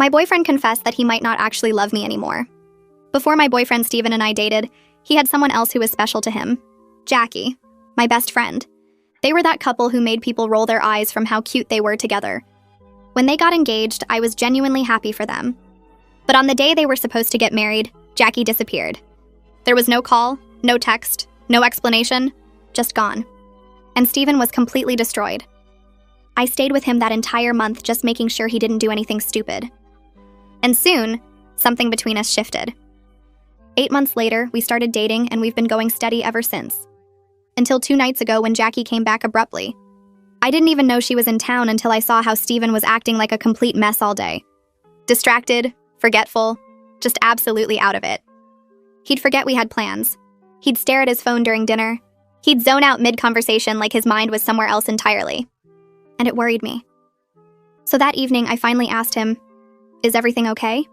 My boyfriend confessed that he might not actually love me anymore. Before my boyfriend Steven and I dated, he had someone else who was special to him. Jackie, my best friend. They were that couple who made people roll their eyes from how cute they were together. When they got engaged, I was genuinely happy for them. But on the day they were supposed to get married, Jackie disappeared. There was no call, no text, no explanation, just gone. And Steven was completely destroyed. I stayed with him that entire month just making sure he didn't do anything stupid. And soon, something between us shifted. 8 months later, we started dating and we've been going steady ever since. Until 2 nights ago when Jackie came back abruptly. I didn't even know she was in town until I saw how Steven was acting like a complete mess all day. Distracted, forgetful, just absolutely out of it. He'd forget we had plans. He'd stare at his phone during dinner. He'd zone out mid-conversation like his mind was somewhere else entirely. And it worried me. So that evening, I finally asked him, "Is everything okay?"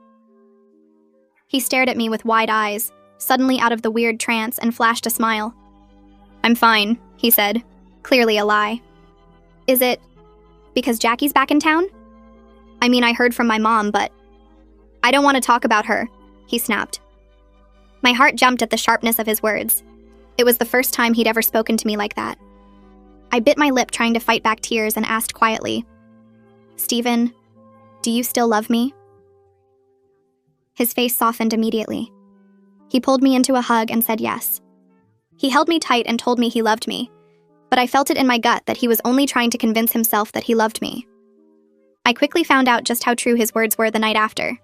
He stared at me with wide eyes, suddenly out of the weird trance, and flashed a smile. "I'm fine," he said, clearly a lie. "Is it because Jackie's back in town? I mean, I heard from my mom, but I don't want to talk about her," he snapped. My heart jumped at the sharpness of his words. It was the first time he'd ever spoken to me like that. I bit my lip trying to fight back tears and asked quietly, "Steven, do you still love me?" His face softened immediately. He pulled me into a hug and said yes. He held me tight and told me he loved me, but I felt it in my gut that he was only trying to convince himself that he loved me. I quickly found out just how true his words were the night after.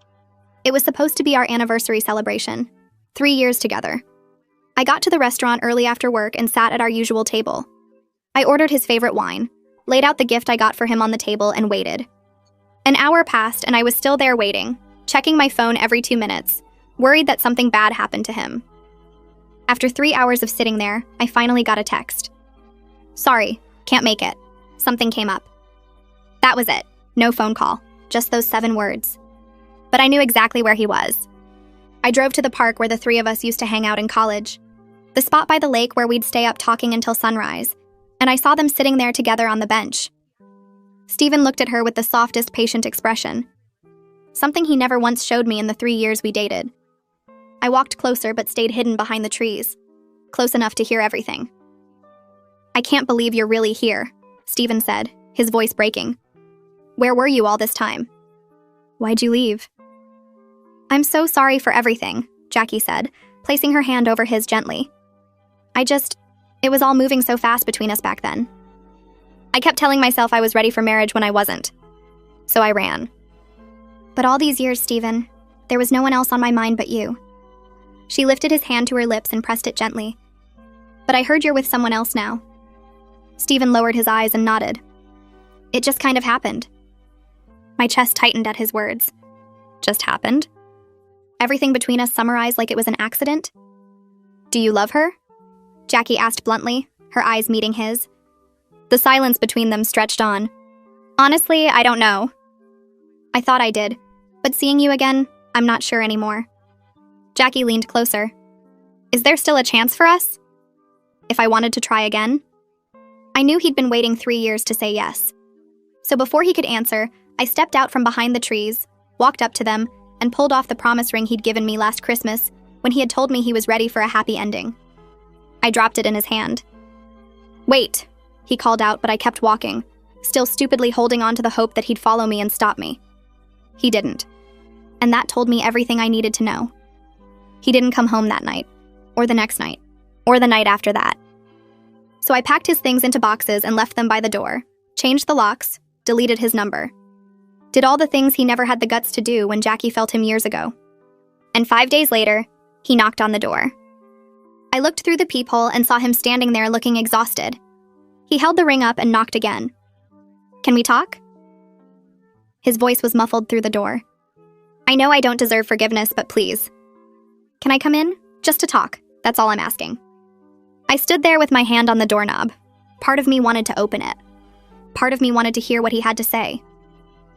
It was supposed to be our anniversary celebration, 3 years together. I got to the restaurant early after work and sat at our usual table. I ordered his favorite wine, laid out the gift I got for him on the table, and waited. An hour passed and I was still there waiting, checking my phone every 2 minutes, worried that something bad happened to him. After 3 hours of sitting there, I finally got a text. "Sorry, can't make it. Something came up." That was it. No phone call, just those 7 words. But I knew exactly where he was. I drove to the park where the 3 of us used to hang out in college, the spot by the lake where we'd stay up talking until sunrise, and I saw them sitting there together on the bench. Steven looked at her with the softest, patient expression, something he never once showed me in the 3 years we dated. I walked closer but stayed hidden behind the trees, close enough to hear everything. "I can't believe you're really here," Steven said, his voice breaking. "Where were you all this time? Why'd you leave?" "I'm so sorry for everything," Jackie said, placing her hand over his gently. It was all moving so fast between us back then. I kept telling myself I was ready for marriage when I wasn't. So I ran. But all these years, Steven, there was no one else on my mind but you." She lifted his hand to her lips and pressed it gently. "But I heard you're with someone else now." Steven lowered his eyes and nodded. "It just kind of happened." My chest tightened at his words. Just happened? Everything between us summarized like it was an accident? "Do you love her?" Jackie asked bluntly, her eyes meeting his. The silence between them stretched on. "Honestly, I don't know. I thought I did, but seeing you again, I'm not sure anymore." Jackie leaned closer. "Is there still a chance for us? If I wanted to try again?" I knew he'd been waiting 3 years to say yes. So before he could answer, I stepped out from behind the trees, walked up to them, and pulled off the promise ring he'd given me last Christmas when he had told me he was ready for a happy ending. I dropped it in his hand. "Wait," he called out, but I kept walking, still stupidly holding on to the hope that he'd follow me and stop me. He didn't. And that told me everything I needed to know. He didn't come home that night, or the next night, or the night after that. So I packed his things into boxes and left them by the door, changed the locks, deleted his number. Did all the things he never had the guts to do when Jackie felt him years ago. And 5 days later, he knocked on the door. I looked through the peephole and saw him standing there looking exhausted. He held the ring up and knocked again. "Can we talk?" His voice was muffled through the door. "I know I don't deserve forgiveness, but please. Can I come in? Just to talk. That's all I'm asking." I stood there with my hand on the doorknob. Part of me wanted to open it. Part of me wanted to hear what he had to say.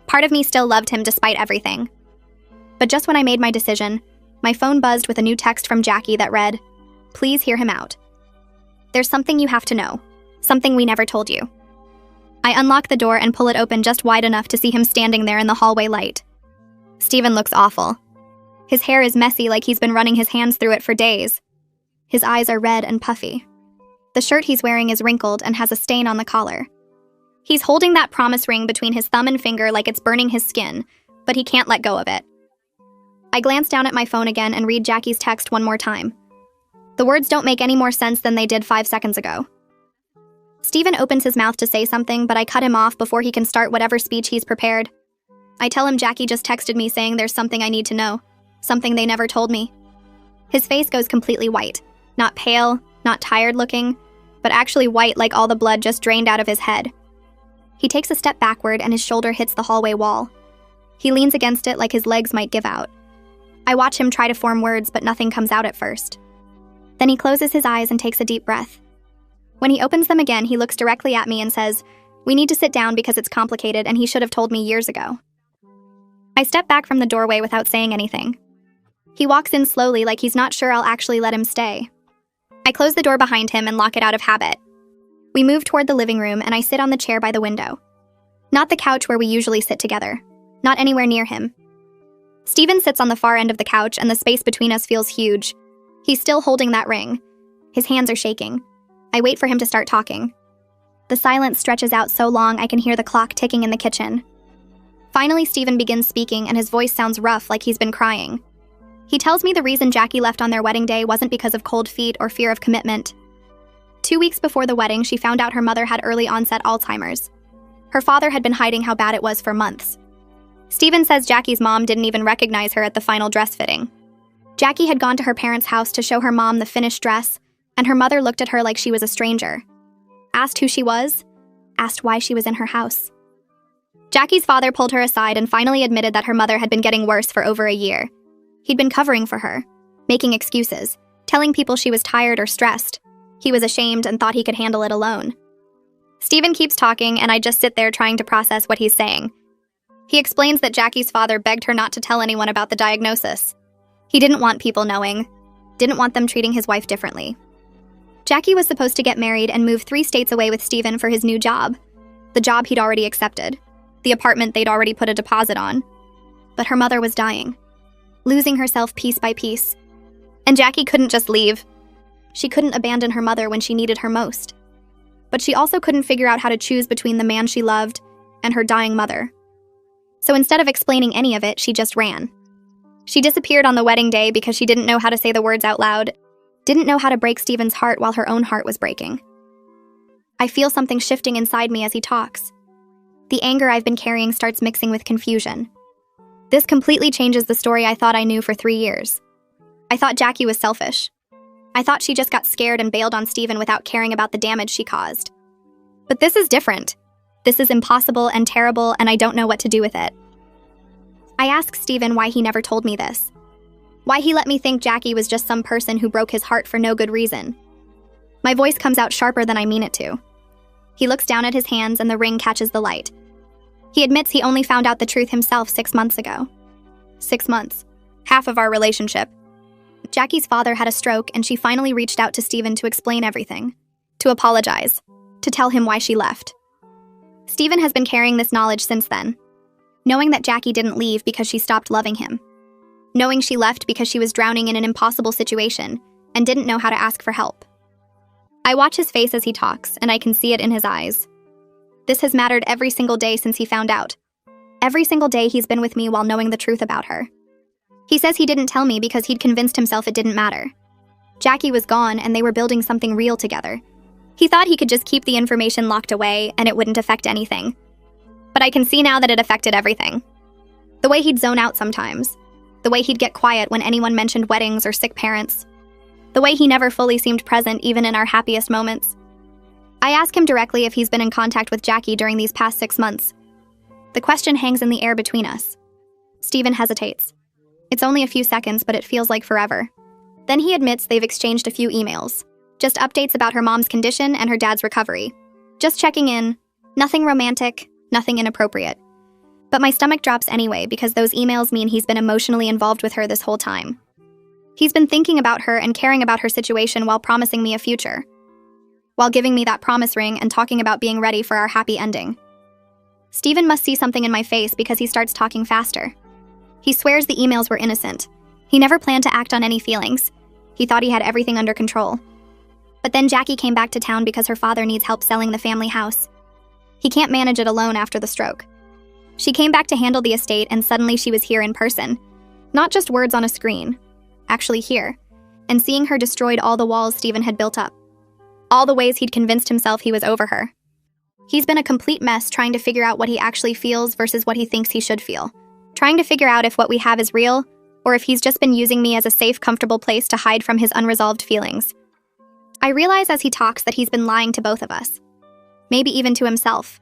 Part of me still loved him despite everything. But just when I made my decision, my phone buzzed with a new text from Jackie that read, "Please hear him out. There's something you have to know. Something we never told you." I unlock the door and pull it open just wide enough to see him standing there in the hallway light. Steven looks awful. His hair is messy like he's been running his hands through it for days. His eyes are red and puffy. The shirt he's wearing is wrinkled and has a stain on the collar. He's holding that promise ring between his thumb and finger like it's burning his skin, but he can't let go of it. I glance down at my phone again and read Jackie's text one more time. The words don't make any more sense than they did 5 seconds ago. Steven opens his mouth to say something, but I cut him off before he can start whatever speech he's prepared. I tell him Jackie just texted me saying there's something I need to know, something they never told me. His face goes completely white, not pale, not tired looking, but actually white like all the blood just drained out of his head. He takes a step backward and his shoulder hits the hallway wall. He leans against it like his legs might give out. I watch him try to form words, but nothing comes out at first. Then he closes his eyes and takes a deep breath. When he opens them again, he looks directly at me and says, "We need to sit down because it's complicated and he should have told me years ago." I step back from the doorway without saying anything. He walks in slowly like he's not sure I'll actually let him stay. I close the door behind him and lock it out of habit. We move toward the living room and I sit on the chair by the window. Not the couch where we usually sit together. Not anywhere near him. Steven sits on the far end of the couch and the space between us feels huge. He's still holding that ring. His hands are shaking. I wait for him to start talking. The silence stretches out so long I can hear the clock ticking in the kitchen. Finally, Steven begins speaking and his voice sounds rough like he's been crying. He tells me the reason Jackie left on their wedding day wasn't because of cold feet or fear of commitment. 2 weeks before the wedding, she found out her mother had early onset Alzheimer's. Her father had been hiding how bad it was for months. Steven says Jackie's mom didn't even recognize her at the final dress fitting. Jackie had gone to her parents' house to show her mom the finished dress, and her mother looked at her like she was a stranger. Asked who she was, asked why she was in her house. Jackie's father pulled her aside and finally admitted that her mother had been getting worse for over a year. He'd been covering for her, making excuses, telling people she was tired or stressed. He was ashamed and thought he could handle it alone. Steven keeps talking, and I just sit there trying to process what he's saying. He explains that Jackie's father begged her not to tell anyone about the diagnosis. He didn't want people knowing, didn't want them treating his wife differently. Jackie was supposed to get married and move 3 states away with Steven for his new job, the job he'd already accepted, the apartment they'd already put a deposit on. But her mother was dying, losing herself piece by piece. And Jackie couldn't just leave. She couldn't abandon her mother when she needed her most. But she also couldn't figure out how to choose between the man she loved and her dying mother. So instead of explaining any of it, she just ran. She disappeared on the wedding day because she didn't know how to say the words out loud, didn't know how to break Steven's heart while her own heart was breaking. I feel something shifting inside me as he talks. The anger I've been carrying starts mixing with confusion. This completely changes the story I thought I knew for 3 years. I thought Jackie was selfish. I thought she just got scared and bailed on Steven without caring about the damage she caused. But this is different. This is impossible and terrible, and I don't know what to do with it. I ask Steven why he never told me this. Why he let me think Jackie was just some person who broke his heart for no good reason. My voice comes out sharper than I mean it to. He looks down at his hands and the ring catches the light. He admits he only found out the truth himself 6 months ago. 6 months. Half of our relationship. Jackie's father had a stroke and she finally reached out to Steven to explain everything. To apologize. To tell him why she left. Steven has been carrying this knowledge since then. Knowing that Jackie didn't leave because she stopped loving him. Knowing she left because she was drowning in an impossible situation and didn't know how to ask for help. I watch his face as he talks, and I can see it in his eyes. This has mattered every single day since he found out. Every single day he's been with me while knowing the truth about her. He says he didn't tell me because he'd convinced himself it didn't matter. Jackie was gone and they were building something real together. He thought he could just keep the information locked away and it wouldn't affect anything. But I can see now that it affected everything. The way he'd zone out sometimes. The way he'd get quiet when anyone mentioned weddings or sick parents. The way he never fully seemed present even in our happiest moments. I ask him directly if he's been in contact with Jackie during these past 6 months. The question hangs in the air between us. Steven hesitates. It's only a few seconds, but it feels like forever. Then he admits they've exchanged a few emails. Just updates about her mom's condition and her dad's recovery. Just checking in. Nothing romantic, nothing inappropriate. But my stomach drops anyway because those emails mean he's been emotionally involved with her this whole time. He's been thinking about her and caring about her situation while promising me a future. While giving me that promise ring and talking about being ready for our happy ending. Steven must see something in my face because he starts talking faster. He swears the emails were innocent. He never planned to act on any feelings. He thought he had everything under control. But then Jackie came back to town because her father needs help selling the family house. He can't manage it alone after the stroke. She came back to handle the estate, and suddenly she was here in person. Not just words on a screen. Actually here. And seeing her destroyed all the walls Stephen had built up. All the ways he'd convinced himself he was over her. He's been a complete mess trying to figure out what he actually feels versus what he thinks he should feel. Trying to figure out if what we have is real, or if he's just been using me as a safe, comfortable place to hide from his unresolved feelings. I realize as he talks that he's been lying to both of us. Maybe even to himself.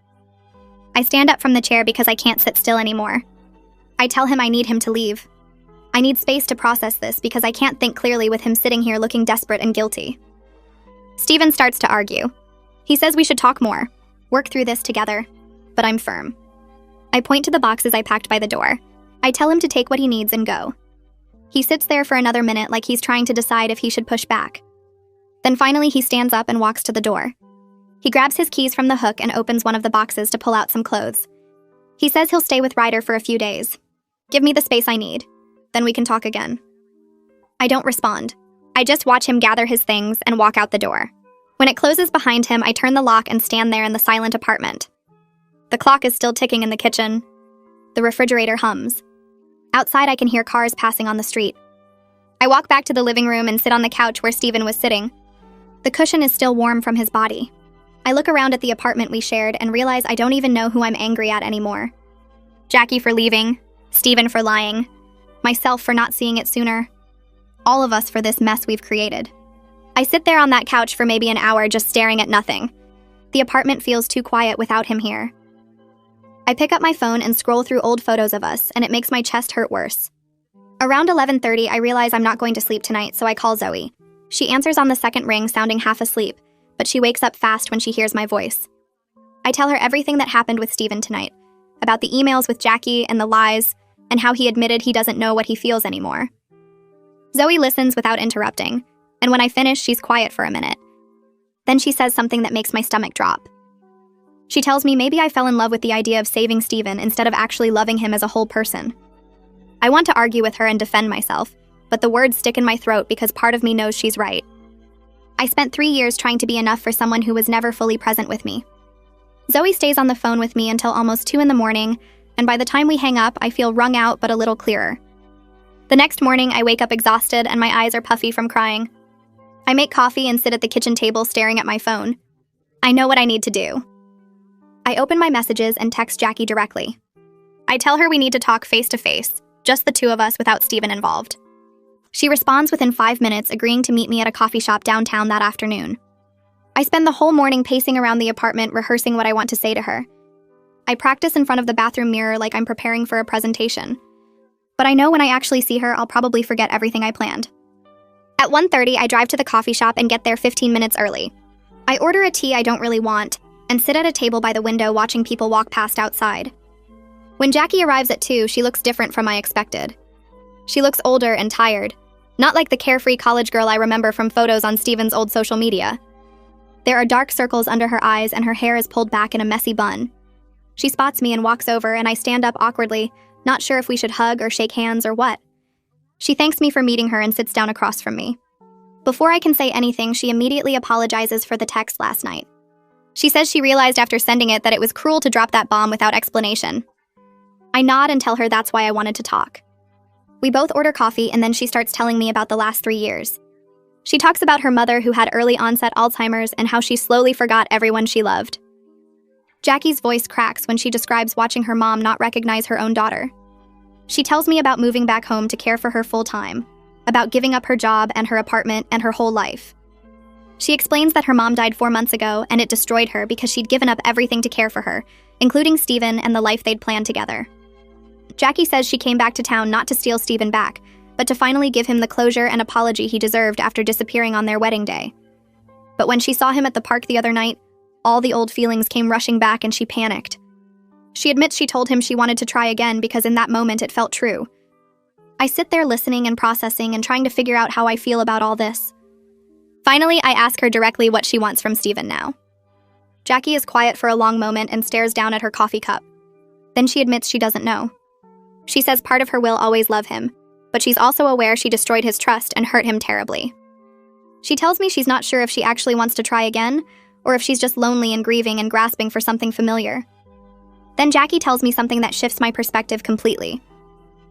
I stand up from the chair because I can't sit still anymore. I tell him I need him to leave. I need space to process this because I can't think clearly with him sitting here looking desperate and guilty. Stephen starts to argue. He says we should talk more, work through this together, but I'm firm. I point to the boxes I packed by the door. I tell him to take what he needs and go. He sits there for another minute like he's trying to decide if he should push back. Then finally he stands up and walks to the door. He grabs his keys from the hook and opens one of the boxes to pull out some clothes. He says he'll stay with Ryder for a few days. Give me the space I need. Then we can talk again. I don't respond. I just watch him gather his things and walk out the door. When it closes behind him, I turn the lock and stand there in the silent apartment. The clock is still ticking in the kitchen. The refrigerator hums. Outside, I can hear cars passing on the street. I walk back to the living room and sit on the couch where Stephen was sitting. The cushion is still warm from his body. I look around at the apartment we shared and realize I don't even know who I'm angry at anymore. Jackie for leaving, Stephen for lying, myself for not seeing it sooner. All of us for this mess we've created. I sit there on that couch for maybe an hour just staring at nothing. The apartment feels too quiet without him here. I pick up my phone and scroll through old photos of us, and it makes my chest hurt worse. Around 11:30, I realize I'm not going to sleep tonight, so I call Zoe. She answers on the second ring, sounding half asleep, but she wakes up fast when she hears my voice. I tell her everything that happened with Stephen tonight, about the emails with Jackie and the lies, and how he admitted he doesn't know what he feels anymore. Zoe listens without interrupting, and when I finish, she's quiet for a minute. Then she says something that makes my stomach drop. She tells me maybe I fell in love with the idea of saving Stephen instead of actually loving him as a whole person. I want to argue with her and defend myself, but the words stick in my throat because part of me knows she's right. I spent 3 years trying to be enough for someone who was never fully present with me. Zoe stays on the phone with me until almost 2 in the morning, and by the time we hang up, I feel wrung out but a little clearer. The next morning, I wake up exhausted and my eyes are puffy from crying. I make coffee and sit at the kitchen table staring at my phone. I know what I need to do. I open my messages and text Jackie directly. I tell her we need to talk face to face, just the two of us without Stephen involved. She responds within 5 minutes, agreeing to meet me at a coffee shop downtown that afternoon. I spend the whole morning pacing around the apartment, rehearsing what I want to say to her. I practice in front of the bathroom mirror like I'm preparing for a presentation. But I know when I actually see her, I'll probably forget everything I planned. At 1:30, I drive to the coffee shop and get there 15 minutes early. I order a tea I don't really want, and sit at a table by the window watching people walk past outside. When Jackie arrives at 2, she looks different from I expected. She looks older and tired, not like the carefree college girl I remember from photos on Stephen's old social media. There are dark circles under her eyes and her hair is pulled back in a messy bun. She spots me and walks over, and I stand up awkwardly, not sure if we should hug or shake hands or what. She thanks me for meeting her and sits down across from me. Before I can say anything, she immediately apologizes for the text last night. She says she realized after sending it that it was cruel to drop that bomb without explanation. I nod and tell her that's why I wanted to talk. We both order coffee, and then she starts telling me about the last 3 years. She talks about her mother who had early onset Alzheimer's and how she slowly forgot everyone she loved. Jackie's voice cracks when she describes watching her mom not recognize her own daughter. She tells me about moving back home to care for her full-time, about giving up her job and her apartment and her whole life. She explains that her mom died 4 months ago and it destroyed her because she'd given up everything to care for her, including Stephen and the life they'd planned together. Jackie says she came back to town not to steal Stephen back, but to finally give him the closure and apology he deserved after disappearing on their wedding day. But when she saw him at the park the other night, all the old feelings came rushing back and she panicked. She admits she told him she wanted to try again because in that moment it felt true. I sit there listening and processing and trying to figure out how I feel about all this. Finally, I ask her directly what she wants from Stephen now. Jackie is quiet for a long moment and stares down at her coffee cup. Then she admits she doesn't know. She says part of her will always love him, but she's also aware she destroyed his trust and hurt him terribly. She tells me she's not sure if she actually wants to try again, or if she's just lonely and grieving and grasping for something familiar. Then Jackie tells me something that shifts my perspective completely.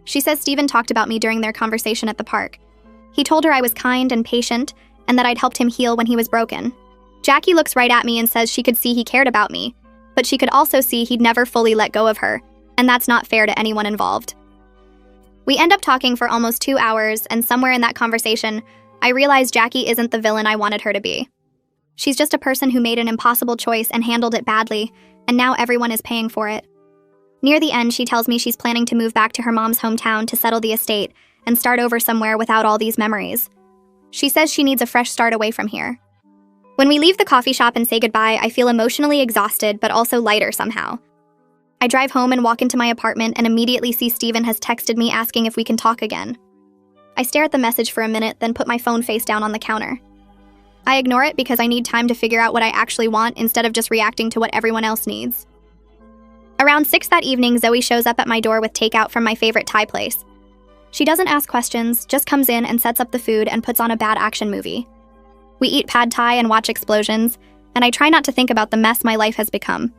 She says Steven talked about me during their conversation at the park. He told her I was kind and patient, and that I'd helped him heal when he was broken. Jackie looks right at me and says she could see he cared about me, but she could also see he'd never fully let go of her, and that's not fair to anyone involved. We end up talking for almost 2 hours, and somewhere in that conversation, I realize Jackie isn't the villain I wanted her to be. She's just a person who made an impossible choice and handled it badly, and now everyone is paying for it. Near the end, she tells me she's planning to move back to her mom's hometown to settle the estate and start over somewhere without all these memories. She says she needs a fresh start away from here. When we leave the coffee shop and say goodbye, I feel emotionally exhausted but also lighter somehow. I drive home and walk into my apartment and immediately see Steven has texted me asking if we can talk again. I stare at the message for a minute, then put my phone face down on the counter. I ignore it because I need time to figure out what I actually want instead of just reacting to what everyone else needs. Around 6 that evening, Zoe shows up at my door with takeout from my favorite Thai place. She doesn't ask questions, just comes in and sets up the food and puts on a bad action movie. We eat pad thai and watch explosions, and I try not to think about the mess my life has become.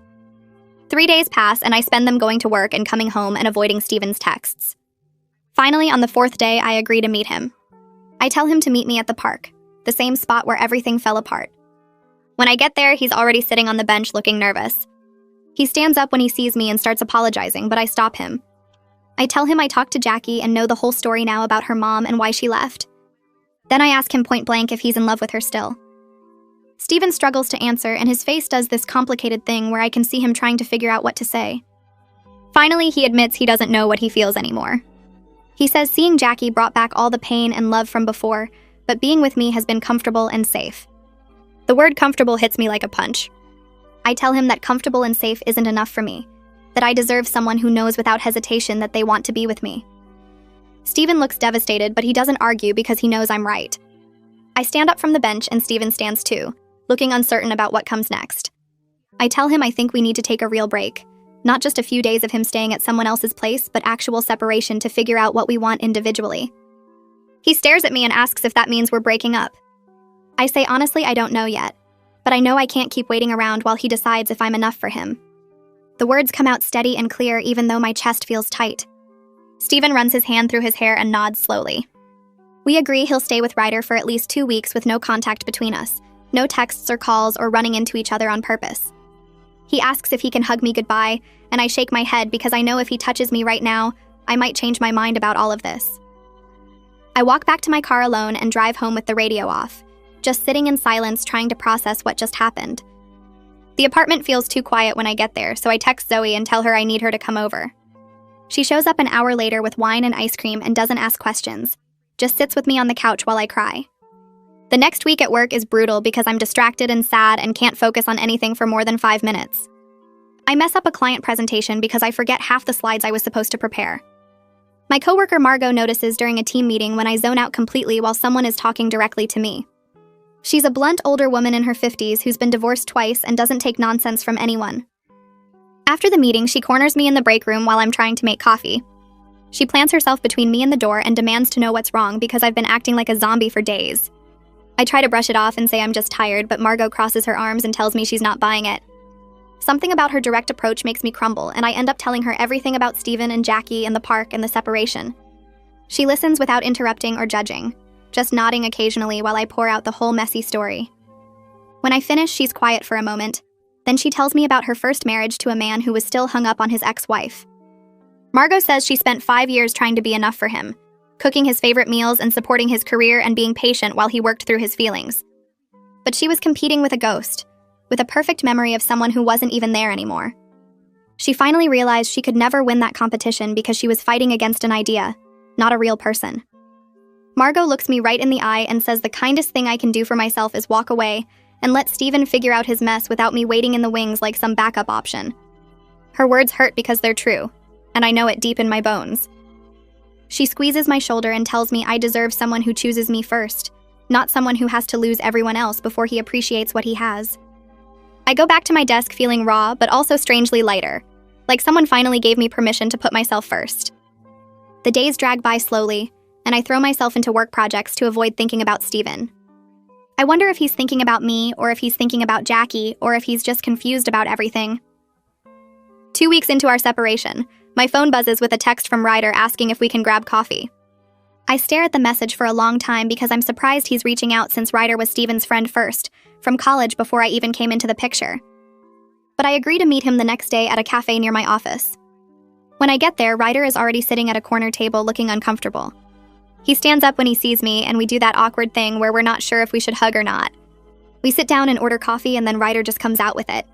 3 days pass, and I spend them going to work and coming home and avoiding Steven's texts. Finally, on the 4th day, I agree to meet him. I tell him to meet me at the park, the same spot where everything fell apart. When I get there, he's already sitting on the bench looking nervous. He stands up when he sees me and starts apologizing, but I stop him. I tell him I talked to Jackie and know the whole story now about her mom and why she left. Then I ask him point blank if he's in love with her still. Steven struggles to answer, and his face does this complicated thing where I can see him trying to figure out what to say. Finally, he admits he doesn't know what he feels anymore. He says seeing Jackie brought back all the pain and love from before, but being with me has been comfortable and safe. The word comfortable hits me like a punch. I tell him that comfortable and safe isn't enough for me, that I deserve someone who knows without hesitation that they want to be with me. Steven looks devastated, but he doesn't argue because he knows I'm right. I stand up from the bench and Steven stands too, looking uncertain about what comes next. I tell him I think we need to take a real break, not just a few days of him staying at someone else's place, but actual separation to figure out what we want individually. He stares at me and asks if that means we're breaking up. I say honestly I don't know yet, but I know I can't keep waiting around while he decides if I'm enough for him. The words come out steady and clear even though my chest feels tight. Steven runs his hand through his hair and nods slowly. We agree he'll stay with Ryder for at least 2 weeks with no contact between us, no texts or calls or running into each other on purpose. He asks if he can hug me goodbye, and I shake my head because I know if he touches me right now, I might change my mind about all of this. I walk back to my car alone and drive home with the radio off, just sitting in silence trying to process what just happened. The apartment feels too quiet when I get there, so I text Zoe and tell her I need her to come over. She shows up an hour later with wine and ice cream and doesn't ask questions, just sits with me on the couch while I cry. The next week at work is brutal because I'm distracted and sad and can't focus on anything for more than 5 minutes. I mess up a client presentation because I forget half the slides I was supposed to prepare. My coworker Margot notices during a team meeting when I zone out completely while someone is talking directly to me. She's a blunt older woman in her 50s who's been divorced twice and doesn't take nonsense from anyone. After the meeting, she corners me in the break room while I'm trying to make coffee. She plants herself between me and the door and demands to know what's wrong because I've been acting like a zombie for days. I try to brush it off and say I'm just tired, but Margot crosses her arms and tells me she's not buying it. Something about her direct approach makes me crumble, and I end up telling her everything about Steven and Jackie and the park and the separation. She listens without interrupting or judging, just nodding occasionally while I pour out the whole messy story. When I finish, she's quiet for a moment. Then she tells me about her first marriage to a man who was still hung up on his ex-wife. Margot says she spent 5 years trying to be enough for him, cooking his favorite meals and supporting his career and being patient while he worked through his feelings. But she was competing with a ghost, with a perfect memory of someone who wasn't even there anymore. She finally realized she could never win that competition because she was fighting against an idea, not a real person. Margot looks me right in the eye and says the kindest thing I can do for myself is walk away and let Steven figure out his mess without me waiting in the wings like some backup option. Her words hurt because they're true, and I know it deep in my bones. She squeezes my shoulder and tells me I deserve someone who chooses me first, not someone who has to lose everyone else before he appreciates what he has. I go back to my desk feeling raw, but also strangely lighter, like someone finally gave me permission to put myself first. The days drag by slowly, and I throw myself into work projects to avoid thinking about Steven. I wonder if he's thinking about me, or if he's thinking about Jackie, or if he's just confused about everything. 2 weeks into our separation, my phone buzzes with a text from Ryder asking if we can grab coffee. I stare at the message for a long time because I'm surprised he's reaching out since Ryder was Steven's friend first, from college before I even came into the picture. But I agree to meet him the next day at a cafe near my office. When I get there, Ryder is already sitting at a corner table looking uncomfortable. He stands up when he sees me, and we do that awkward thing where we're not sure if we should hug or not. We sit down and order coffee, and then Ryder just comes out with it.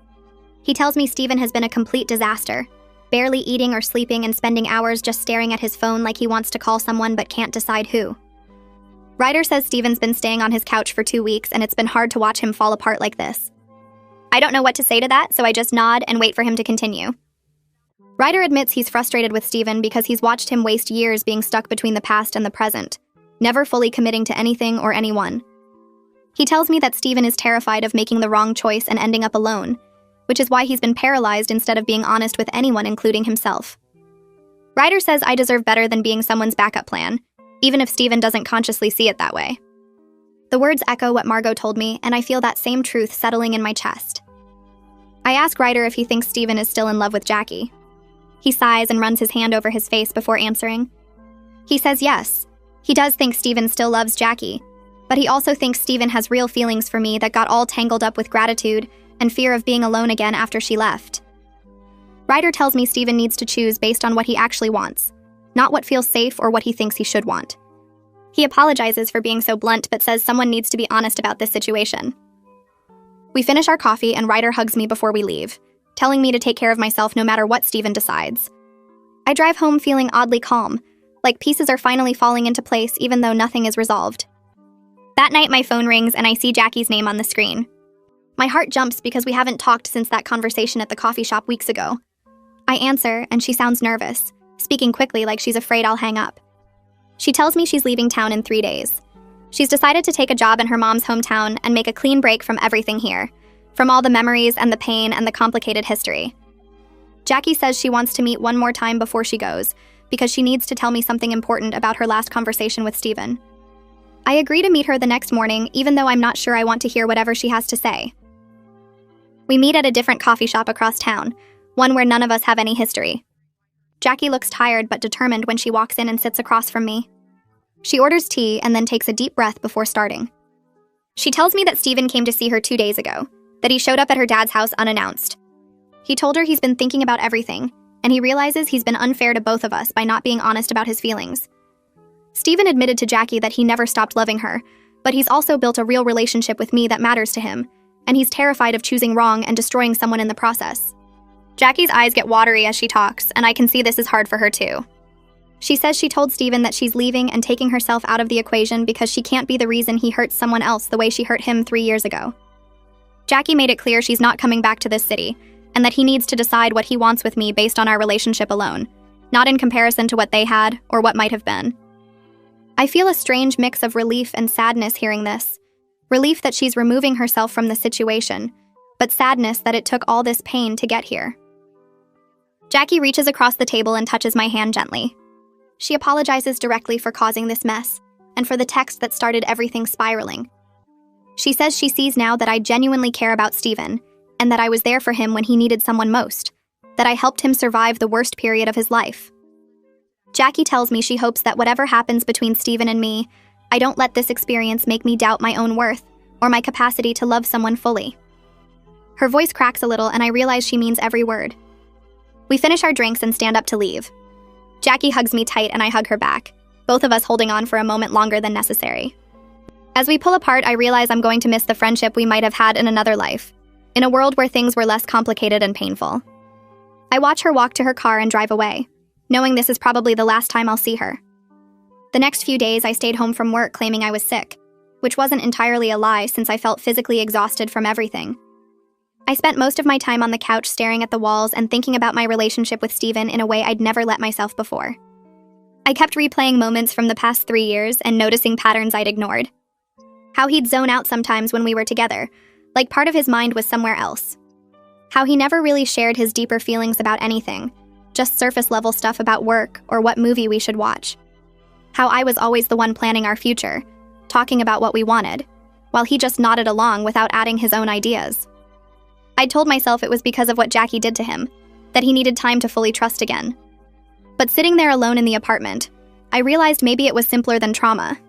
He tells me Steven has been a complete disaster, barely eating or sleeping and spending hours just staring at his phone like he wants to call someone but can't decide who. Ryder says Steven's been staying on his couch for 2 weeks, and it's been hard to watch him fall apart like this. I don't know what to say to that, so I just nod and wait for him to continue. Ryder admits he's frustrated with Steven because he's watched him waste years being stuck between the past and the present, never fully committing to anything or anyone. He tells me that Steven is terrified of making the wrong choice and ending up alone, which is why he's been paralyzed instead of being honest with anyone, including himself. Ryder says I deserve better than being someone's backup plan, even if Steven doesn't consciously see it that way. The words echo what Margot told me, and I feel that same truth settling in my chest. I ask Ryder if he thinks Steven is still in love with Jackie. He sighs and runs his hand over his face before answering. He says yes, he does think Steven still loves Jackie, but he also thinks Steven has real feelings for me that got all tangled up with gratitude and fear of being alone again after she left. Ryder tells me Steven needs to choose based on what he actually wants, not what feels safe or what he thinks he should want. He apologizes for being so blunt but says someone needs to be honest about this situation. We finish our coffee and Ryder hugs me before we leave, telling me to take care of myself no matter what Steven decides. I drive home feeling oddly calm, like pieces are finally falling into place even though nothing is resolved. That night my phone rings and I see Jackie's name on the screen. My heart jumps because we haven't talked since that conversation at the coffee shop weeks ago. I answer and she sounds nervous, speaking quickly like she's afraid I'll hang up. She tells me she's leaving town in 3 days. She's decided to take a job in her mom's hometown and make a clean break from everything here, from all the memories and the pain and the complicated history. Jackie says she wants to meet one more time before she goes, because she needs to tell me something important about her last conversation with Steven. I agree to meet her the next morning, even though I'm not sure I want to hear whatever she has to say. We meet at a different coffee shop across town, one where none of us have any history. Jackie looks tired but determined when she walks in and sits across from me. She orders tea and then takes a deep breath before starting. She tells me that Steven came to see her 2 days ago, that he showed up at her dad's house unannounced. He told her he's been thinking about everything, and he realizes he's been unfair to both of us by not being honest about his feelings. Steven admitted to Jackie that he never stopped loving her, but he's also built a real relationship with me that matters to him, and he's terrified of choosing wrong and destroying someone in the process. Jackie's eyes get watery as she talks, and I can see this is hard for her too. She says she told Steven that she's leaving and taking herself out of the equation because she can't be the reason he hurts someone else the way she hurt him 3 years ago. Jackie made it clear she's not coming back to this city, and that he needs to decide what he wants with me based on our relationship alone, not in comparison to what they had or what might have been. I feel a strange mix of relief and sadness hearing this. Relief that she's removing herself from the situation, but sadness that it took all this pain to get here. Jackie reaches across the table and touches my hand gently. She apologizes directly for causing this mess, and for the text that started everything spiraling. She says she sees now that I genuinely care about Steven, and that I was there for him when he needed someone most, that I helped him survive the worst period of his life. Jackie tells me she hopes that whatever happens between Steven and me, I don't let this experience make me doubt my own worth or my capacity to love someone fully. Her voice cracks a little and I realize she means every word. We finish our drinks and stand up to leave. Jackie hugs me tight and I hug her back, both of us holding on for a moment longer than necessary. As we pull apart, I realize I'm going to miss the friendship we might have had in another life, in a world where things were less complicated and painful. I watch her walk to her car and drive away, knowing this is probably the last time I'll see her. The next few days, I stayed home from work claiming I was sick, which wasn't entirely a lie since I felt physically exhausted from everything. I spent most of my time on the couch staring at the walls and thinking about my relationship with Steven in a way I'd never let myself before. I kept replaying moments from the past 3 years and noticing patterns I'd ignored. How he'd zone out sometimes when we were together, like part of his mind was somewhere else. How he never really shared his deeper feelings about anything, just surface-level stuff about work or what movie we should watch. How I was always the one planning our future, talking about what we wanted, while he just nodded along without adding his own ideas. I told myself it was because of what Jackie did to him, that he needed time to fully trust again. But sitting there alone in the apartment, I realized maybe it was simpler than trauma.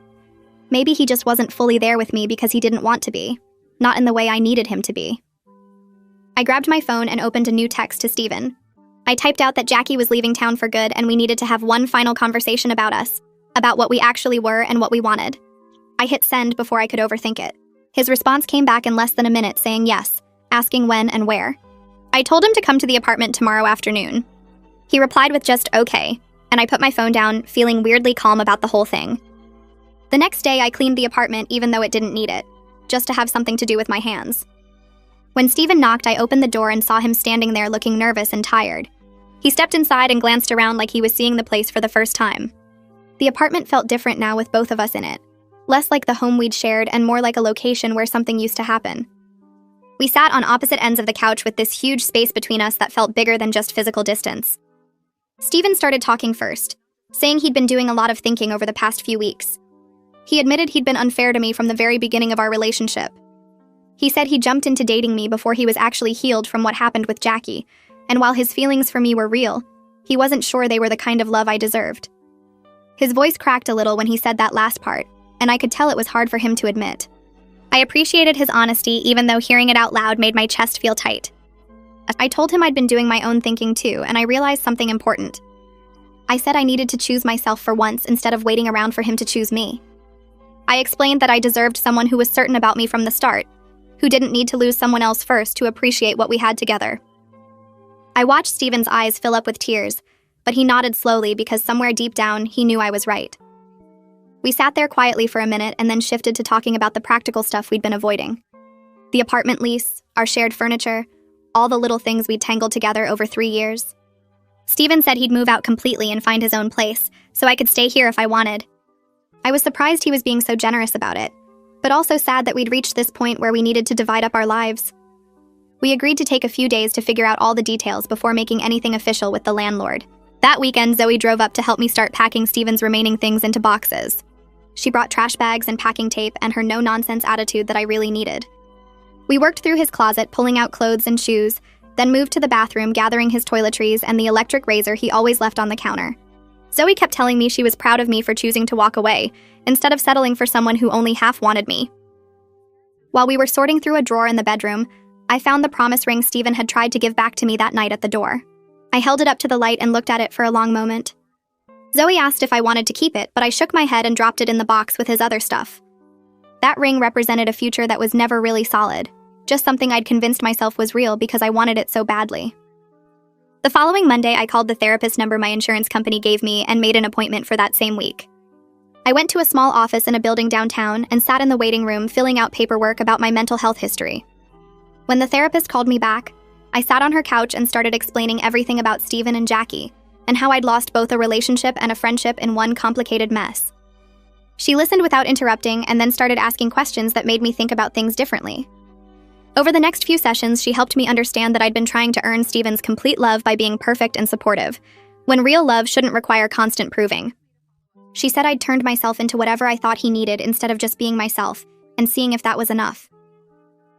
Maybe he just wasn't fully there with me because he didn't want to be, not in the way I needed him to be. I grabbed my phone and opened a new text to Steven. I typed out that Jackie was leaving town for good and we needed to have one final conversation about us, about what we actually were and what we wanted. I hit send before I could overthink it. His response came back in less than a minute saying yes, asking when and where. I told him to come to the apartment tomorrow afternoon. He replied with just okay, and I put my phone down, feeling weirdly calm about the whole thing. The next day, I cleaned the apartment even though it didn't need it, just to have something to do with my hands. When Steven knocked, I opened the door and saw him standing there looking nervous and tired. He stepped inside and glanced around like he was seeing the place for the first time. The apartment felt different now with both of us in it, less like the home we'd shared and more like a location where something used to happen. We sat on opposite ends of the couch with this huge space between us that felt bigger than just physical distance. Steven started talking first, saying he'd been doing a lot of thinking over the past few weeks. He admitted he'd been unfair to me from the very beginning of our relationship. He said he jumped into dating me before he was actually healed from what happened with Jackie, and while his feelings for me were real, he wasn't sure they were the kind of love I deserved. His voice cracked a little when he said that last part, and I could tell it was hard for him to admit. I appreciated his honesty even though hearing it out loud made my chest feel tight. I told him I'd been doing my own thinking too, and I realized something important. I said I needed to choose myself for once instead of waiting around for him to choose me. I explained that I deserved someone who was certain about me from the start, who didn't need to lose someone else first to appreciate what we had together. I watched Steven's eyes fill up with tears, but he nodded slowly because somewhere deep down, he knew I was right. We sat there quietly for a minute and then shifted to talking about the practical stuff we'd been avoiding. The apartment lease, our shared furniture, all the little things we'd tangled together over 3 years. Steven said he'd move out completely and find his own place, so I could stay here if I wanted. I was surprised he was being so generous about it, but also sad that we'd reached this point where we needed to divide up our lives. We agreed to take a few days to figure out all the details before making anything official with the landlord. That weekend, Zoe drove up to help me start packing Steven's remaining things into boxes. She brought trash bags and packing tape and her no-nonsense attitude that I really needed. We worked through his closet, pulling out clothes and shoes, then moved to the bathroom, gathering his toiletries and the electric razor he always left on the counter. Zoe kept telling me she was proud of me for choosing to walk away, instead of settling for someone who only half wanted me. While we were sorting through a drawer in the bedroom, I found the promise ring Steven had tried to give back to me that night at the door. I held it up to the light and looked at it for a long moment. Zoe asked if I wanted to keep it, but I shook my head and dropped it in the box with his other stuff. That ring represented a future that was never really solid, just something I'd convinced myself was real because I wanted it so badly. The following Monday, I called the therapist number my insurance company gave me and made an appointment for that same week. I went to a small office in a building downtown and sat in the waiting room filling out paperwork about my mental health history. When the therapist called me back, I sat on her couch and started explaining everything about Steven and Jackie, and how I'd lost both a relationship and a friendship in one complicated mess. She listened without interrupting and then started asking questions that made me think about things differently. Over the next few sessions, she helped me understand that I'd been trying to earn Steven's complete love by being perfect and supportive, when real love shouldn't require constant proving. She said I'd turned myself into whatever I thought he needed instead of just being myself, and seeing if that was enough.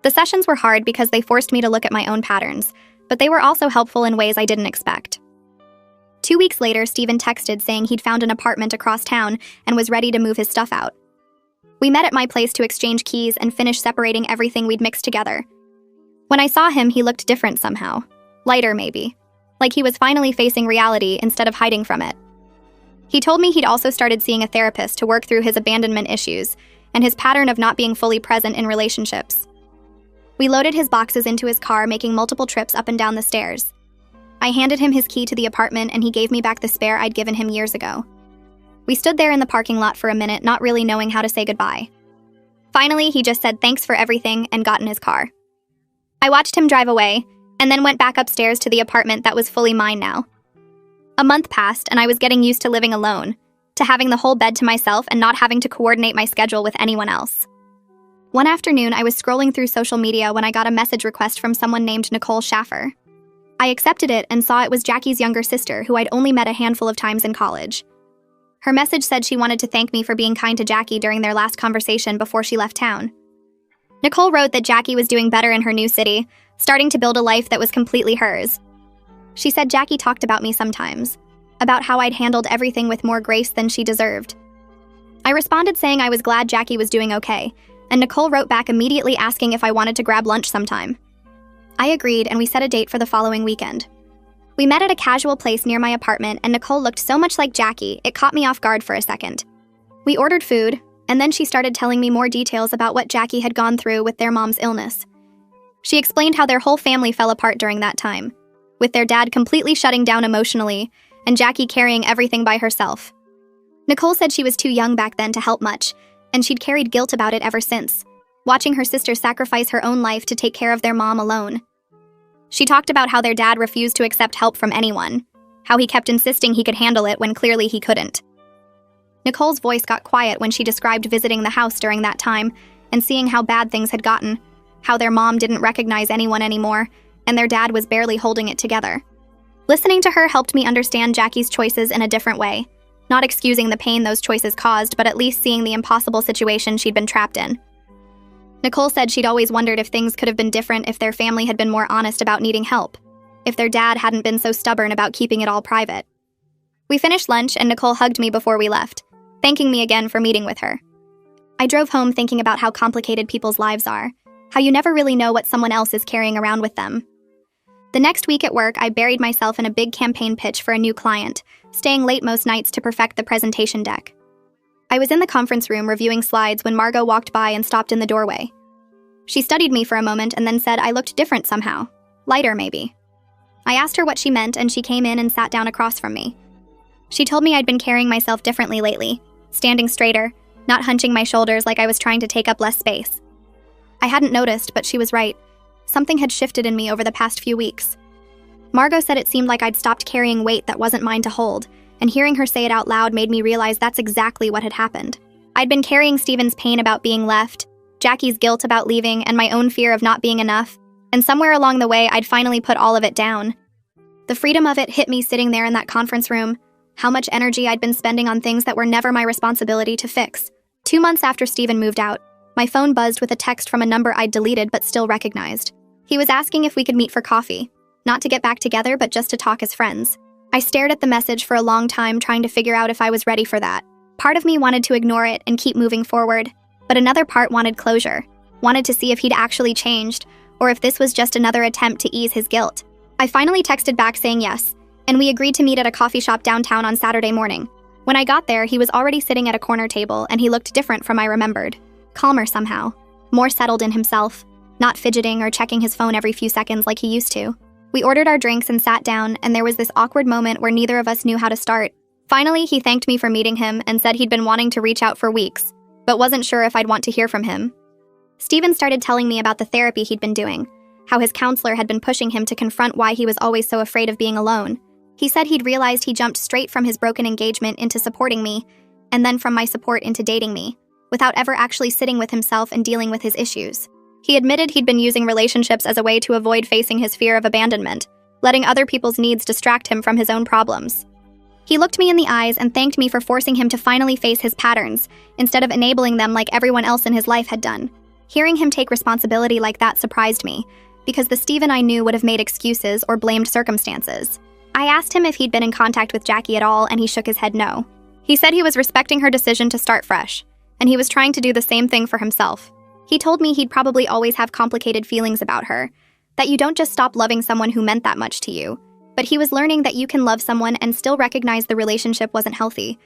The sessions were hard because they forced me to look at my own patterns, but they were also helpful in ways I didn't expect. 2 weeks later, Steven texted saying he'd found an apartment across town and was ready to move his stuff out. We met at my place to exchange keys and finish separating everything we'd mixed together. When I saw him, he looked different somehow. Lighter, maybe. Like he was finally facing reality instead of hiding from it. He told me he'd also started seeing a therapist to work through his abandonment issues and his pattern of not being fully present in relationships. We loaded his boxes into his car, making multiple trips up and down the stairs. I handed him his key to the apartment and he gave me back the spare I'd given him years ago. We stood there in the parking lot for a minute, not really knowing how to say goodbye. Finally, he just said thanks for everything and got in his car. I watched him drive away, and then went back upstairs to the apartment that was fully mine now. A month passed, and I was getting used to living alone, to having the whole bed to myself and not having to coordinate my schedule with anyone else. One afternoon, I was scrolling through social media when I got a message request from someone named Nicole Schaffer. I accepted it and saw it was Jackie's younger sister, who I'd only met a handful of times in college. Her message said she wanted to thank me for being kind to Jackie during their last conversation before she left town. Nicole wrote that Jackie was doing better in her new city, starting to build a life that was completely hers. She said Jackie talked about me sometimes, about how I'd handled everything with more grace than she deserved. I responded saying I was glad Jackie was doing okay, and Nicole wrote back immediately asking if I wanted to grab lunch sometime. I agreed, and we set a date for the following weekend. We met at a casual place near my apartment, and Nicole looked so much like Jackie, it caught me off guard for a second. We ordered food, and then she started telling me more details about what Jackie had gone through with their mom's illness. She explained how their whole family fell apart during that time, with their dad completely shutting down emotionally, and Jackie carrying everything by herself. Nicole said she was too young back then to help much, and she'd carried guilt about it ever since, watching her sister sacrifice her own life to take care of their mom alone. She talked about how their dad refused to accept help from anyone, how he kept insisting he could handle it when clearly he couldn't. Nicole's voice got quiet when she described visiting the house during that time and seeing how bad things had gotten, how their mom didn't recognize anyone anymore, and their dad was barely holding it together. Listening to her helped me understand Jackie's choices in a different way, not excusing the pain those choices caused, but at least seeing the impossible situation she'd been trapped in. Nicole said she'd always wondered if things could have been different if their family had been more honest about needing help, if their dad hadn't been so stubborn about keeping it all private. We finished lunch and Nicole hugged me before we left, thanking me again for meeting with her. I drove home thinking about how complicated people's lives are, how you never really know what someone else is carrying around with them. The next week at work, I buried myself in a big campaign pitch for a new client, staying late most nights to perfect the presentation deck. I was in the conference room reviewing slides when Margot walked by and stopped in the doorway. She studied me for a moment and then said I looked different somehow. Lighter, maybe. I asked her what she meant, and she came in and sat down across from me. She told me I'd been carrying myself differently lately, standing straighter, not hunching my shoulders like I was trying to take up less space. I hadn't noticed, but she was right. Something had shifted in me over the past few weeks. Margot said it seemed like I'd stopped carrying weight that wasn't mine to hold, and hearing her say it out loud made me realize that's exactly what had happened. I'd been carrying Steven's pain about being left, Jackie's guilt about leaving, and my own fear of not being enough, and somewhere along the way I'd finally put all of it down. The freedom of it hit me sitting there in that conference room, how much energy I'd been spending on things that were never my responsibility to fix. 2 months after Steven moved out, my phone buzzed with a text from a number I'd deleted but still recognized. He was asking if we could meet for coffee, not to get back together but just to talk as friends. I stared at the message for a long time, trying to figure out if I was ready for that. Part of me wanted to ignore it and keep moving forward, but another part wanted closure, wanted to see if he'd actually changed, or if this was just another attempt to ease his guilt. I finally texted back saying yes, and we agreed to meet at a coffee shop downtown on Saturday morning. When I got there, he was already sitting at a corner table, and he looked different from I remembered. Calmer somehow, more settled in himself, not fidgeting or checking his phone every few seconds like he used to. We ordered our drinks and sat down, and there was this awkward moment where neither of us knew how to start. Finally, he thanked me for meeting him and said he'd been wanting to reach out for weeks, but wasn't sure if I'd want to hear from him. Steven started telling me about the therapy he'd been doing, how his counselor had been pushing him to confront why he was always so afraid of being alone. He said he'd realized he jumped straight from his broken engagement into supporting me, and then from my support into dating me, without ever actually sitting with himself and dealing with his issues. He admitted he'd been using relationships as a way to avoid facing his fear of abandonment, letting other people's needs distract him from his own problems. He looked me in the eyes and thanked me for forcing him to finally face his patterns, instead of enabling them like everyone else in his life had done. Hearing him take responsibility like that surprised me, because the Steven I knew would have made excuses or blamed circumstances. I asked him if he'd been in contact with Jackie at all, and he shook his head no. He said he was respecting her decision to start fresh, and he was trying to do the same thing for himself. He told me he'd probably always have complicated feelings about her, that you don't just stop loving someone who meant that much to you, but he was learning that you can love someone and still recognize the relationship wasn't healthy.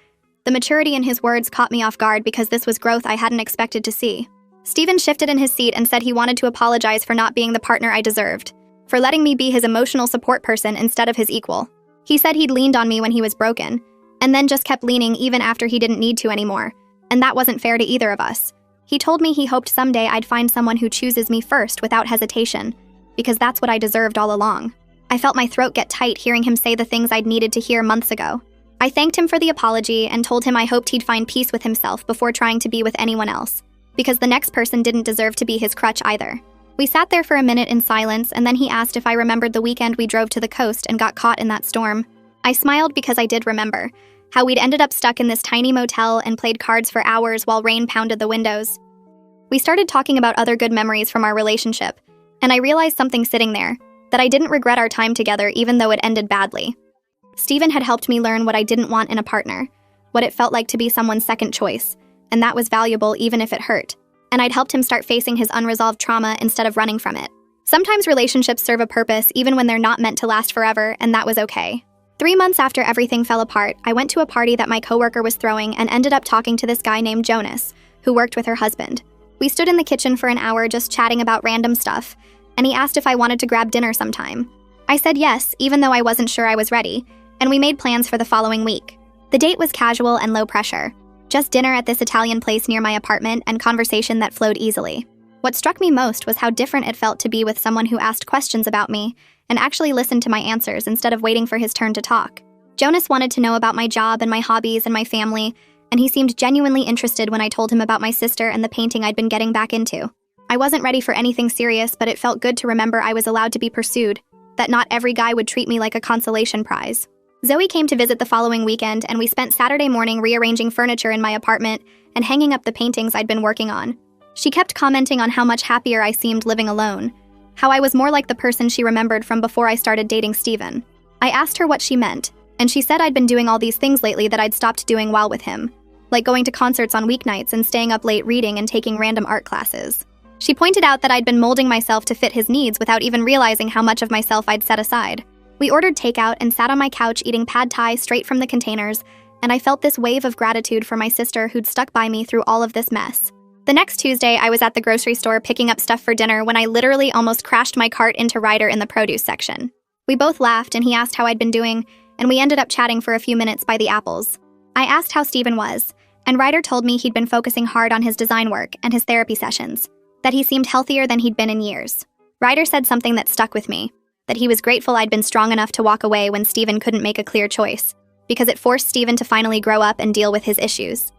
The maturity in his words caught me off guard because this was growth I hadn't expected to see. Steven shifted in his seat and said he wanted to apologize for not being the partner I deserved, for letting me be his emotional support person instead of his equal. He said he'd leaned on me when he was broken, and then just kept leaning even after he didn't need to anymore, and that wasn't fair to either of us. He told me he hoped someday I'd find someone who chooses me first without hesitation, because that's what I deserved all along. I felt my throat get tight hearing him say the things I'd needed to hear months ago. I thanked him for the apology and told him I hoped he'd find peace with himself before trying to be with anyone else, because the next person didn't deserve to be his crutch either. We sat there for a minute in silence, and then he asked if I remembered the weekend we drove to the coast and got caught in that storm. I smiled because I did remember how we'd ended up stuck in this tiny motel and played cards for hours while rain pounded the windows. We started talking about other good memories from our relationship, and I realized something sitting there, that I didn't regret our time together even though it ended badly. Steven had helped me learn what I didn't want in a partner, what it felt like to be someone's second choice, and that was valuable even if it hurt. And I'd helped him start facing his unresolved trauma instead of running from it. Sometimes relationships serve a purpose even when they're not meant to last forever, and that was okay. 3 months after everything fell apart, I went to a party that my coworker was throwing and ended up talking to this guy named Jonas, who worked with her husband. We stood in the kitchen for an hour just chatting about random stuff, and he asked if I wanted to grab dinner sometime. I said yes, even though I wasn't sure I was ready, and we made plans for the following week. The date was casual and low pressure. Just dinner at this Italian place near my apartment and conversation that flowed easily. What struck me most was how different it felt to be with someone who asked questions about me and actually listened to my answers instead of waiting for his turn to talk. Jonas wanted to know about my job and my hobbies and my family, and he seemed genuinely interested when I told him about my sister and the painting I'd been getting back into. I wasn't ready for anything serious, but it felt good to remember I was allowed to be pursued, that not every guy would treat me like a consolation prize. Zoe came to visit the following weekend, and we spent Saturday morning rearranging furniture in my apartment and hanging up the paintings I'd been working on. She kept commenting on how much happier I seemed living alone, how I was more like the person she remembered from before I started dating Steven. I asked her what she meant, and she said I'd been doing all these things lately that I'd stopped doing while with him, like going to concerts on weeknights and staying up late reading and taking random art classes. She pointed out that I'd been molding myself to fit his needs without even realizing how much of myself I'd set aside. We ordered takeout and sat on my couch eating pad thai straight from the containers, and I felt this wave of gratitude for my sister who'd stuck by me through all of this mess. The next Tuesday, I was at the grocery store picking up stuff for dinner when I literally almost crashed my cart into Ryder in the produce section. We both laughed, and he asked how I'd been doing, and we ended up chatting for a few minutes by the apples. I asked how Steven was, and Ryder told me he'd been focusing hard on his design work and his therapy sessions, that he seemed healthier than he'd been in years. Ryder said something that stuck with me, that he was grateful I'd been strong enough to walk away when Steven couldn't make a clear choice, because it forced Steven to finally grow up and deal with his issues.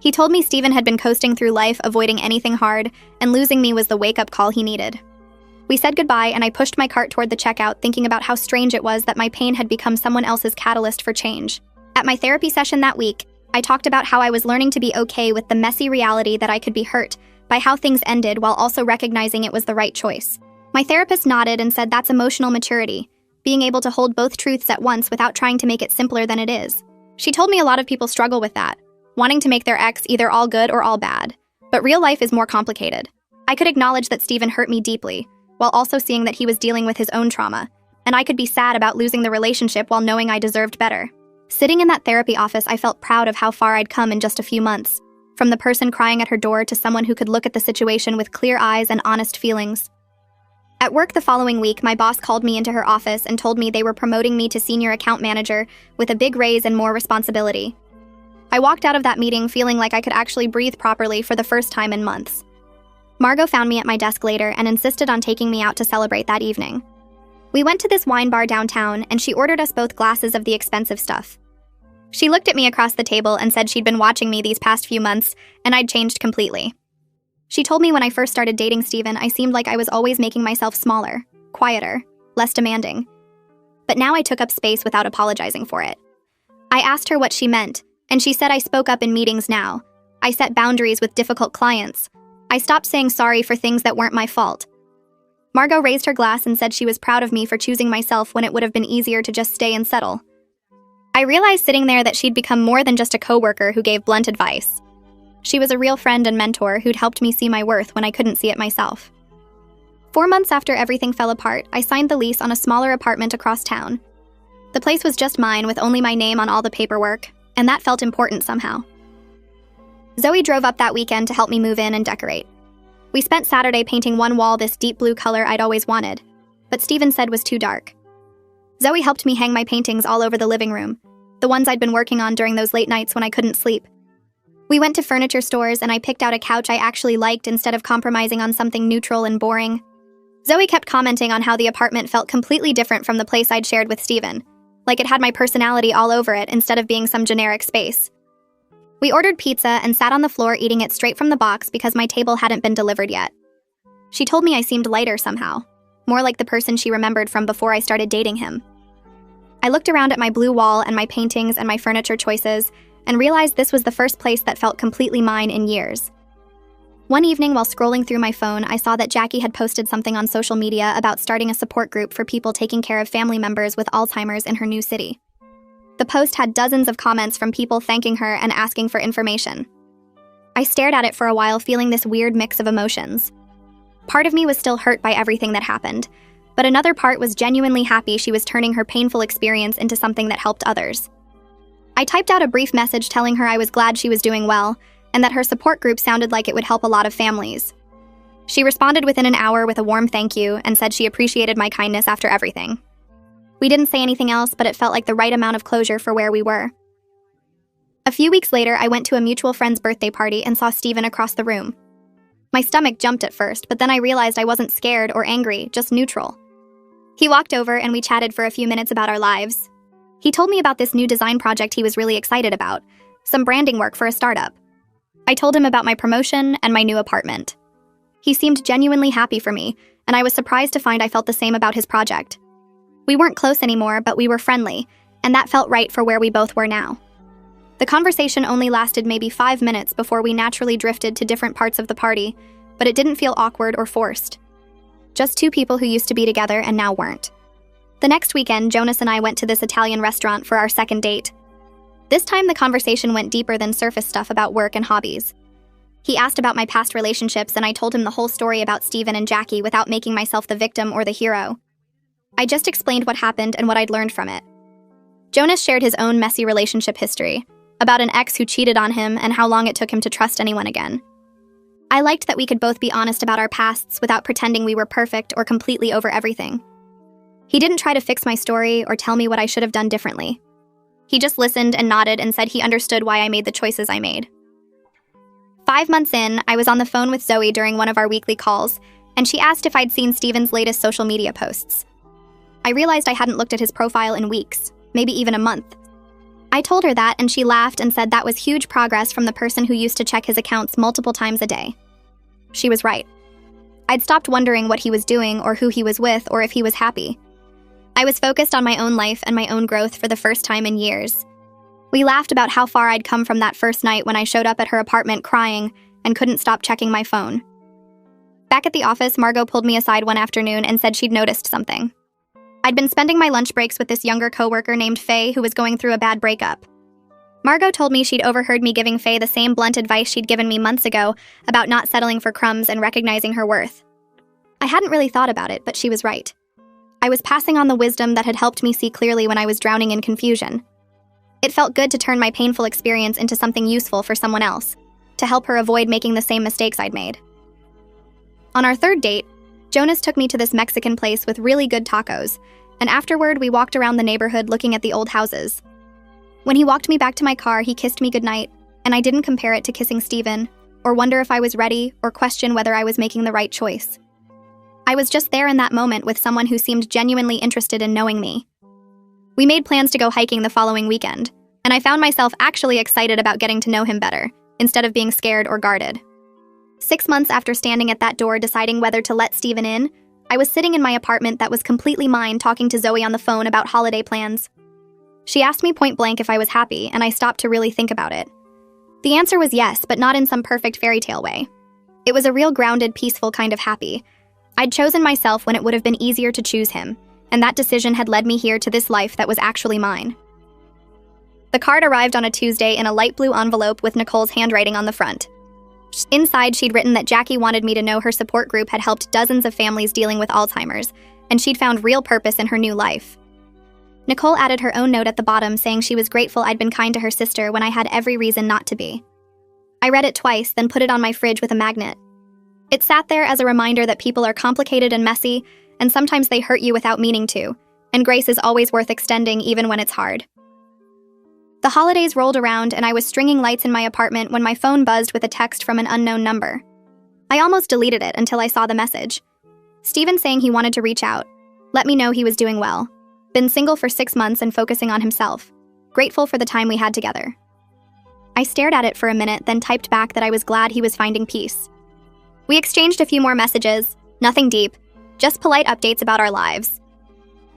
He told me Steven had been coasting through life, avoiding anything hard, and losing me was the wake-up call he needed. We said goodbye, and I pushed my cart toward the checkout, thinking about how strange it was that my pain had become someone else's catalyst for change. At my therapy session that week, I talked about how I was learning to be okay with the messy reality that I could be hurt by how things ended while also recognizing it was the right choice. My therapist nodded and said that's emotional maturity, being able to hold both truths at once without trying to make it simpler than it is. She told me a lot of people struggle with that, wanting to make their ex either all good or all bad. But real life is more complicated. I could acknowledge that Steven hurt me deeply, while also seeing that he was dealing with his own trauma, and I could be sad about losing the relationship while knowing I deserved better. Sitting in that therapy office, I felt proud of how far I'd come in just a few months, from the person crying at her door to someone who could look at the situation with clear eyes and honest feelings. At work the following week, my boss called me into her office and told me they were promoting me to senior account manager with a big raise and more responsibility. I walked out of that meeting feeling like I could actually breathe properly for the first time in months. Margot found me at my desk later and insisted on taking me out to celebrate that evening. We went to this wine bar downtown, and she ordered us both glasses of the expensive stuff. She looked at me across the table and said she'd been watching me these past few months, and I'd changed completely. She told me when I first started dating Steven, I seemed like I was always making myself smaller, quieter, less demanding. But now I took up space without apologizing for it. I asked her what she meant, and she said I spoke up in meetings now. I set boundaries with difficult clients. I stopped saying sorry for things that weren't my fault. Margot raised her glass and said she was proud of me for choosing myself when it would have been easier to just stay and settle. I realized sitting there that she'd become more than just a coworker who gave blunt advice. She was a real friend and mentor who'd helped me see my worth when I couldn't see it myself. 4 months after everything fell apart, I signed the lease on a smaller apartment across town. The place was just mine with only my name on all the paperwork, and that felt important somehow. Zoe drove up that weekend to help me move in and decorate. We spent Saturday painting one wall this deep blue color I'd always wanted, but Steven said was too dark. Zoe helped me hang my paintings all over the living room, the ones I'd been working on during those late nights when I couldn't sleep. We went to furniture stores, and I picked out a couch I actually liked instead of compromising on something neutral and boring. Zoe kept commenting on how the apartment felt completely different from the place I'd shared with Steven, like it had my personality all over it instead of being some generic space. We ordered pizza and sat on the floor eating it straight from the box because my table hadn't been delivered yet. She told me I seemed lighter somehow, more like the person she remembered from before I started dating him. I looked around at my blue wall and my paintings and my furniture choices and realized this was the first place that felt completely mine in years. One evening while scrolling through my phone, I saw that Jackie had posted something on social media about starting a support group for people taking care of family members with Alzheimer's in her new city. The post had dozens of comments from people thanking her and asking for information. I stared at it for a while, feeling this weird mix of emotions. Part of me was still hurt by everything that happened, but another part was genuinely happy she was turning her painful experience into something that helped others. I typed out a brief message telling her I was glad she was doing well and that her support group sounded like it would help a lot of families. She responded within an hour with a warm thank you and said she appreciated my kindness after everything. We didn't say anything else, but it felt like the right amount of closure for where we were. A few weeks later, I went to a mutual friend's birthday party and saw Steven across the room. My stomach jumped at first, but then I realized I wasn't scared or angry, just neutral. He walked over and we chatted for a few minutes about our lives. He told me about this new design project he was really excited about, some branding work for a startup. I told him about my promotion and my new apartment. He seemed genuinely happy for me, and I was surprised to find I felt the same about his project. We weren't close anymore, but we were friendly, and that felt right for where we both were now. The conversation only lasted maybe 5 minutes before we naturally drifted to different parts of the party, but it didn't feel awkward or forced. Just two people who used to be together and now weren't. The next weekend, Jonas and I went to this Italian restaurant for our second date. This time, the conversation went deeper than surface stuff about work and hobbies. He asked about my past relationships, and I told him the whole story about Steven and Jackie without making myself the victim or the hero. I just explained what happened and what I'd learned from it. Jonas shared his own messy relationship history, about an ex who cheated on him and how long it took him to trust anyone again. I liked that we could both be honest about our pasts without pretending we were perfect or completely over everything. He didn't try to fix my story or tell me what I should have done differently. He just listened and nodded and said he understood why I made the choices I made. 5 months in, I was on the phone with Zoe during one of our weekly calls, and she asked if I'd seen Steven's latest social media posts. I realized I hadn't looked at his profile in weeks, maybe even a month. I told her that, and she laughed and said that was huge progress from the person who used to check his accounts multiple times a day. She was right. I'd stopped wondering what he was doing or who he was with or if he was happy. I was focused on my own life and my own growth for the first time in years. We laughed about how far I'd come from that first night when I showed up at her apartment crying and couldn't stop checking my phone. Back at the office, Margot pulled me aside one afternoon and said she'd noticed something. I'd been spending my lunch breaks with this younger coworker named Faye who was going through a bad breakup. Margot told me she'd overheard me giving Faye the same blunt advice she'd given me months ago about not settling for crumbs and recognizing her worth. I hadn't really thought about it, but she was right. I was passing on the wisdom that had helped me see clearly when I was drowning in confusion. It felt good to turn my painful experience into something useful for someone else, to help her avoid making the same mistakes I'd made. On our third date, Jonas took me to this Mexican place with really good tacos, and afterward we walked around the neighborhood looking at the old houses. When he walked me back to my car, he kissed me goodnight, and I didn't compare it to kissing Steven, or wonder if I was ready, or question whether I was making the right choice. I was just there in that moment with someone who seemed genuinely interested in knowing me. We made plans to go hiking the following weekend, and I found myself actually excited about getting to know him better, instead of being scared or guarded. 6 months after standing at that door deciding whether to let Steven in, I was sitting in my apartment that was completely mine talking to Zoe on the phone about holiday plans. She asked me point blank if I was happy, and I stopped to really think about it. The answer was yes, but not in some perfect fairy tale way. It was a real grounded, peaceful kind of happy. I'd chosen myself when it would have been easier to choose him, and that decision had led me here to this life that was actually mine. The card arrived on a Tuesday in a light blue envelope with Nicole's handwriting on the front. Inside, she'd written that Jackie wanted me to know her support group had helped dozens of families dealing with Alzheimer's, and she'd found real purpose in her new life. Nicole added her own note at the bottom saying she was grateful I'd been kind to her sister when I had every reason not to be. I read it twice, then put it on my fridge with a magnet. It sat there as a reminder that people are complicated and messy, and sometimes they hurt you without meaning to, and grace is always worth extending even when it's hard. The holidays rolled around and I was stringing lights in my apartment when my phone buzzed with a text from an unknown number. I almost deleted it until I saw the message. Steven saying he wanted to reach out, let me know he was doing well. Been single for 6 months and focusing on himself. Grateful for the time we had together. I stared at it for a minute, then typed back that I was glad he was finding peace. We exchanged a few more messages, Nothing deep, just polite updates about our lives.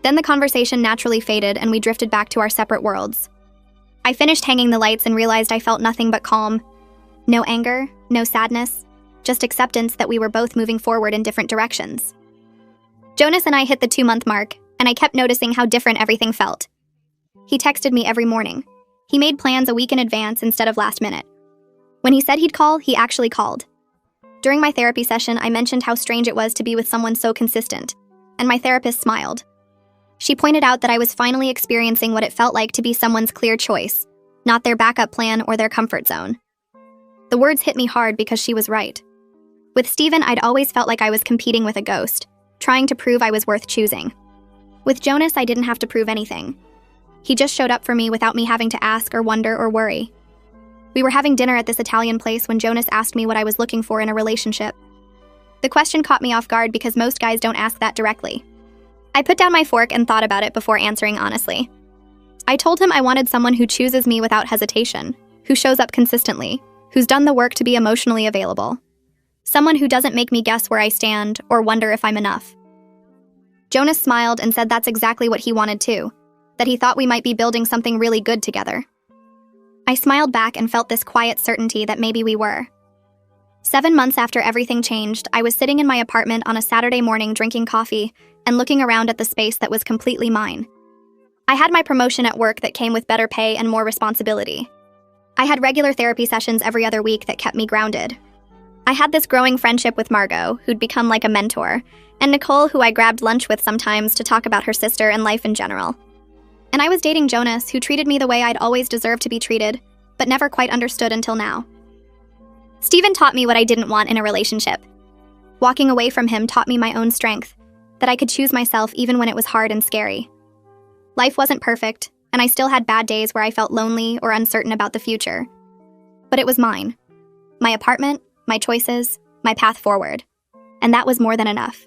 Then the conversation naturally faded and we drifted back to our separate worlds. I finished hanging the lights and realized I felt nothing but calm. No anger, no sadness, just acceptance that we were both moving forward in different directions. Jonas and I hit the 2-month mark, and I kept noticing how different everything felt. He texted me every morning. He made plans a week in advance instead of last minute. When he said he'd call, he actually called. During my therapy session, I mentioned how strange it was to be with someone so consistent, and my therapist smiled. She pointed out that I was finally experiencing what it felt like to be someone's clear choice, not their backup plan or their comfort zone. The words hit me hard because she was right. With Steven, I'd always felt like I was competing with a ghost, trying to prove I was worth choosing. With Jonas, I didn't have to prove anything. He just showed up for me without me having to ask or wonder or worry. We were having dinner at this Italian place when Jonas asked me what I was looking for in a relationship. The question caught me off guard because most guys don't ask that directly. I put down my fork and thought about it before answering honestly. I told him I wanted someone who chooses me without hesitation, who shows up consistently, who's done the work to be emotionally available. Someone who doesn't make me guess where I stand or wonder if I'm enough. Jonas smiled and said that's exactly what he wanted too, that he thought we might be building something really good together. I smiled back and felt this quiet certainty that maybe we were. 7 months after everything changed, I was sitting in my apartment on a Saturday morning drinking coffee and looking around at the space that was completely mine. I had my promotion at work that came with better pay and more responsibility. I had regular therapy sessions every other week that kept me grounded. I had this growing friendship with Margot, who'd become like a mentor, and Nicole, who I grabbed lunch with sometimes to talk about her sister and life in general. And I was dating Jonas, who treated me the way I'd always deserved to be treated, but never quite understood until now. Steven taught me what I didn't want in a relationship. Walking away from him taught me my own strength, that I could choose myself even when it was hard and scary. Life wasn't perfect, and I still had bad days where I felt lonely or uncertain about the future. But it was mine. My apartment, my choices, my path forward. And that was more than enough.